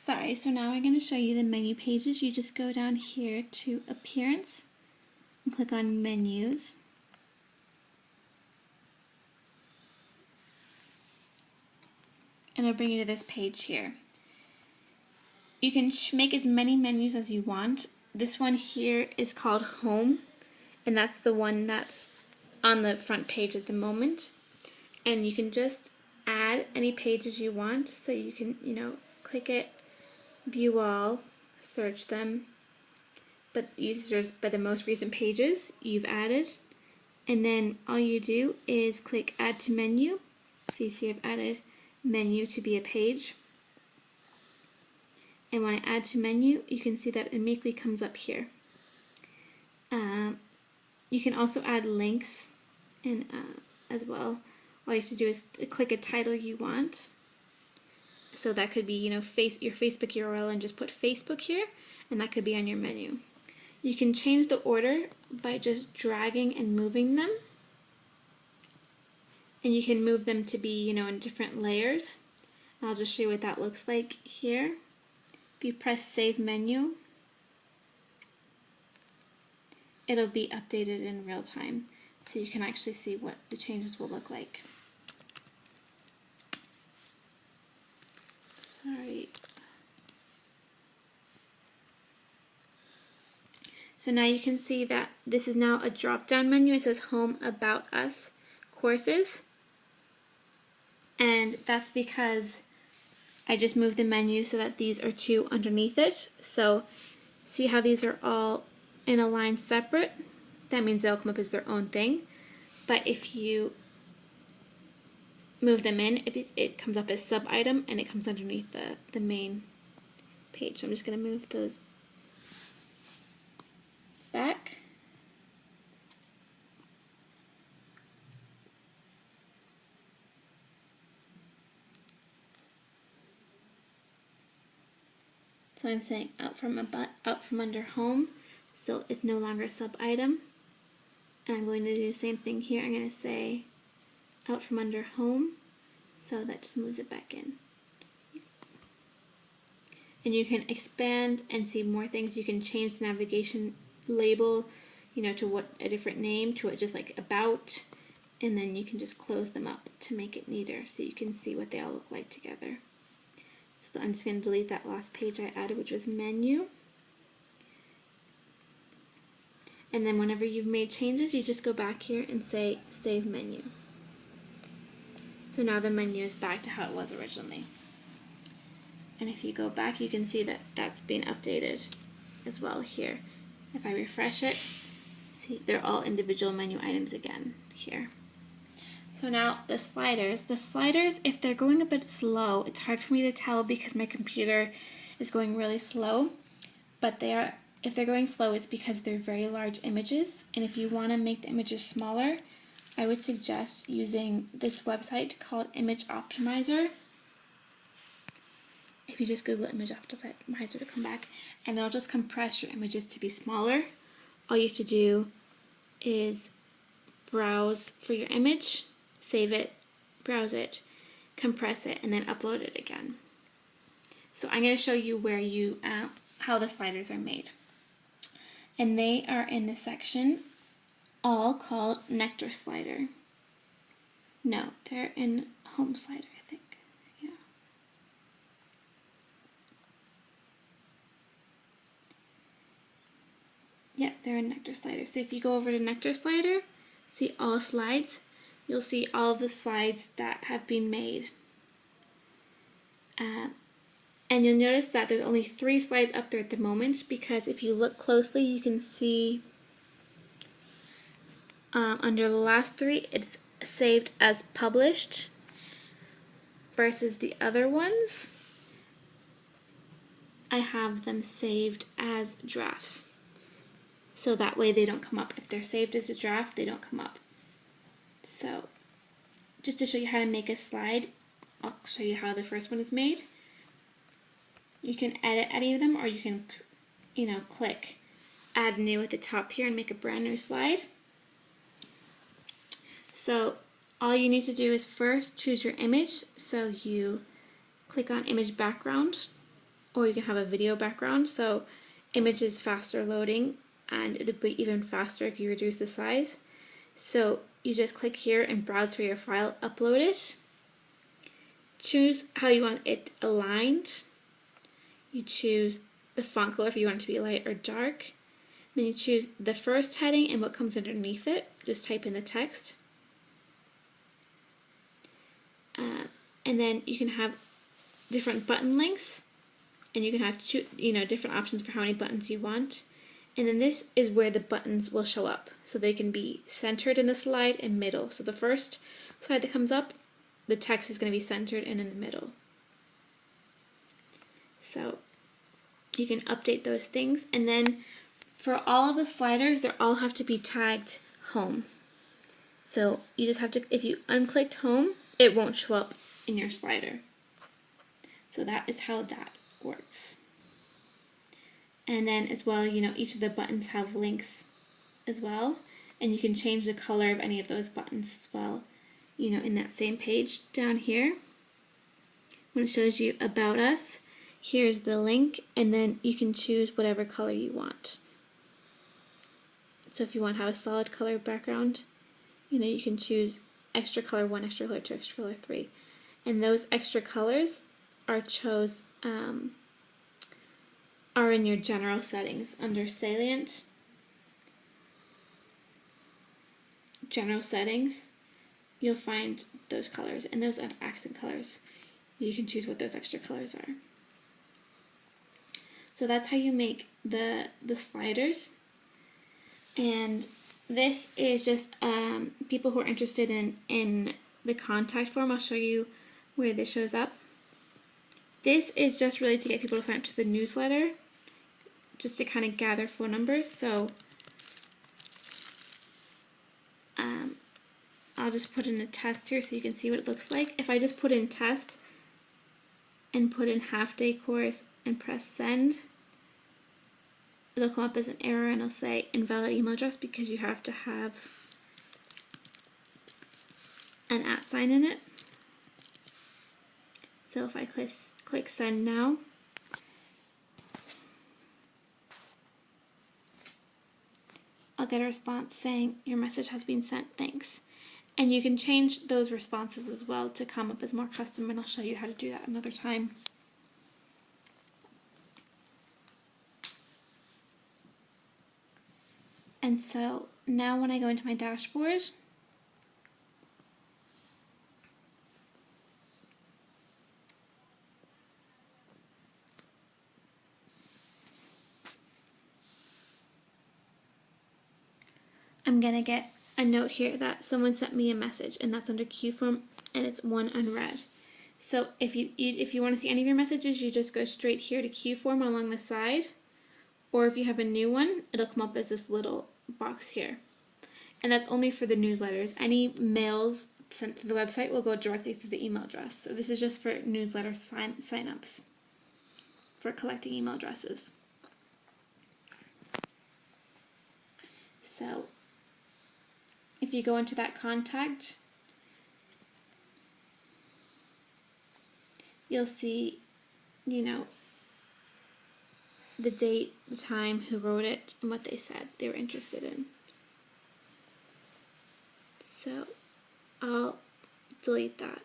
Sorry, so now I'm going to show you the menu pages. You just go down here to Appearance and click on Menus. And it'll bring you to this page here. You can make as many menus as you want. This one here is called Home, and that's the one that's on the front page at the moment. And you can just add any pages you want, so you can, click it, view all, search them, but these are just by the most recent pages you've added. And then all you do is click Add to Menu. So you see I've added menu to be a page. And when I add to menu, you can see that it immediately comes up here. You can also add links and as well. All you have to do is click a title you want. So that could be, your Facebook URL and just put Facebook here, and that could be on your menu. You can change the order by just dragging and moving them. And you can move them to be, in different layers. I'll just show you what that looks like here. If you press Save Menu, it'll be updated in real time, so you can actually see what the changes will look like. Sorry. So now you can see that this is now a drop-down menu. It says Home, About Us, Courses. And that's because I just moved the menu so that these are two underneath it. So see how these are all in a line separate? That means they'll come up as their own thing. But if you move them in, it comes up as sub-item and it comes underneath the main page. So I'm just going to move those back. So I'm saying out from under Home, so it's no longer a sub-item. And I'm going to do the same thing here. I'm going to say out from under Home, so that just moves it back in. And you can expand and see more things. You can change the navigation label, to a different name, to just like About, and then you can just close them up to make it neater so you can see what they all look like together. So I'm just going to delete that last page I added, which was Menu. And then whenever you've made changes, you just go back here and say Save Menu. So now the menu is back to how it was originally. And if you go back, you can see that that's been updated as well here. If I refresh it, see, they're all individual menu items again here. So now the sliders, if they're going a bit slow, it's hard for me to tell because my computer is going really slow, but if they're going slow, it's because they're very large images. And if you want to make the images smaller, I would suggest using this website called Image Optimizer. If you just Google Image Optimizer, it'll come back, and they'll just compress your images to be smaller. All you have to do is browse for your image, save it, browse it, compress it, and then upload it again. So I'm going to show you where how the sliders are made. And they are in the section all called Nectar Slider. No, they're in Home Slider, I think. Yeah. Yeah, they're in Nectar Slider. So if you go over to Nectar Slider, see all slides, you'll see all of the slides that have been made. And you'll notice that there's only 3 slides up there at the moment, because if you look closely, you can see under the last 3, it's saved as published, versus the other ones, I have them saved as drafts. So that way they don't come up. If they're saved as a draft, they don't come up. So just to show you how to make a slide, I'll show you how the first one is made. You can edit any of them, or you can, click Add New at the top here and make a brand new slide. So all you need to do is first choose your image. So you click on Image Background or you can have a video background, so image is faster loading and it'll be even faster if you reduce the size. So you just click here and browse for your file, upload it, choose how you want it aligned, you choose the font color if you want it to be light or dark, then you choose the first heading and what comes underneath it, just type in the text, and then you can have different button links, and you can have different options for how many buttons you want. And then this is where the buttons will show up, so they can be centered in the slide and middle. So the first slide that comes up, the text is going to be centered and in the middle. So you can update those things, and then for all of the sliders, they all have to be tagged home. So you just have to, if you unclicked home, it won't show up in your slider. So that is how that works. And then as well, each of the buttons have links as well, and you can change the color of any of those buttons as well, in that same page down here. When it shows you About Us, here's the link, and then you can choose whatever color you want. So if you want to have a solid color background, you can choose extra color 1, extra color 2, extra color 3. And those extra colors are are in your general settings under Salient, general settings. You'll find those colors, and those are accent colors. You can choose what those extra colors are. So that's how you make the sliders. And this is just people who are interested in the contact form. I'll show you where this shows up. This is just really to get people to sign up to the newsletter, just to kind of gather phone numbers. So I'll just put in a test here so you can see what it looks like. If I just put in test and put in half-day course and press send, it'll come up as an error and it'll say invalid email address because you have to have an @ sign in it. So if I click send now, I'll get a response saying your message has been sent, thanks. And you can change those responses as well to come up as more custom, and I'll show you how to do that another time. And so now when I go into my dashboard, I'm going to get a note here that someone sent me a message, and that's under queue form, and it's 1 unread. So if you want to see any of your messages, you just go straight here to queue form along the side, or if you have a new one, it'll come up as this little box here. And that's only for the newsletters. Any mails sent to the website will go directly through the email address. So this is just for newsletter sign-ups, for collecting email addresses. So if you go into that contact, you'll see, the date, the time, who wrote it, and what they said they were interested in. So I'll delete that.